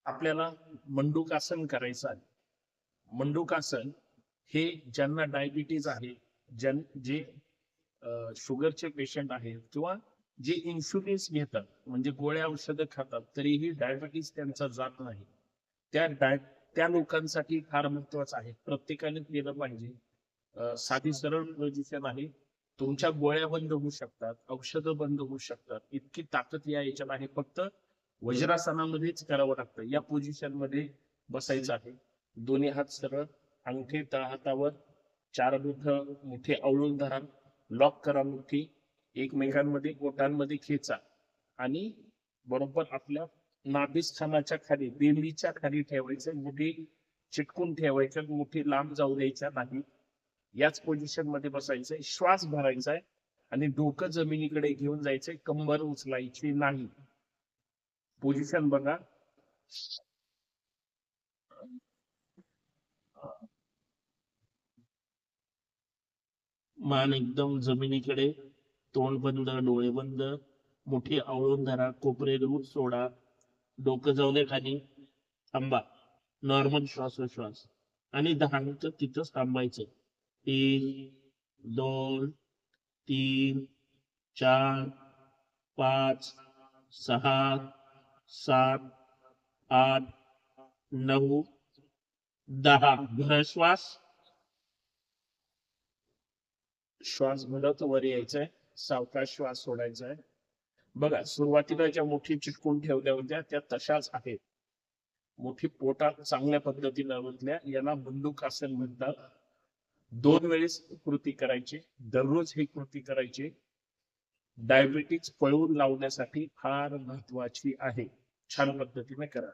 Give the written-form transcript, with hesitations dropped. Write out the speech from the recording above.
आपल्याला मंडूकासन करायचं आहे. मंडूकासन हे ज्यांना डायबिटीज आहे, जे शुगरचे पेशंट आहेत किंवा जे इन्शुलिन घेतात म्हणजे गोळ्या औषधं खातात तरीही डायबिटीज त्यांचा जात नाही, त्या लोकांसाठी फार महत्वाचं आहे. प्रत्येकाने केलं पाहिजे. साधी सरळ पोझिशन आहे. तुमच्या गोळ्या बंद होऊ शकतात, औषधं बंद होऊ शकतात, इतकी ताकद या याच्यात आहे. फक्त वज्रासनामध्येच करावं लागतं. या पोझिशन मध्ये बसायचं आहे. दोन्ही हात सरळ, अंगठे तळहातावर, 4 बोट मोठे आवळून धरा, लॉक करा मुठी, एकमेकांमध्ये बोटांमध्ये खेचा आणि बरोबर आपल्या नाभिस्थानाच्या खाली, बेंबीच्या खाली ठेवायचं. मुठी चिटकून ठेवायचं, मुठी लांब जाऊ द्यायच्या नाही. याच पोझिशन मध्ये बसायचंय. श्वास भरायचा आहे आणि डोकं जमिनीकडे घेऊन जायचंय. कंबर उचलायची नाही. पोझिशन बघा. मान एकदम जमिनीकडे, तोंड बंद, डोळे बंद, मुठी आवळून धरा, कोपरे दूर सोडा, डोकं जाऊ दे खाली, थांबा. नॉर्मल श्वासोश्वास आणि 10 मिनिटं तिथंच थांबायचं. 1 2 3 4 5 6 7 8 9 10. श्वास भरत वर यायचंय. सावकाश श्वास सोडायचा आहे. बघा, सुरुवातीला ज्या मुठी चिटकून ठेवल्या होत्या त्या तशाच आहेत. मुठी पोटात चांगल्या पद्धतीने बसल्या. याला मंडूकासन म्हणतात. 2 वेळेस कृती करायची. दररोज ही कृती करायची. डायबिटीज पळवून लावण्यासाठी फार महत्वाची आहे. छान पद्धतीने करा.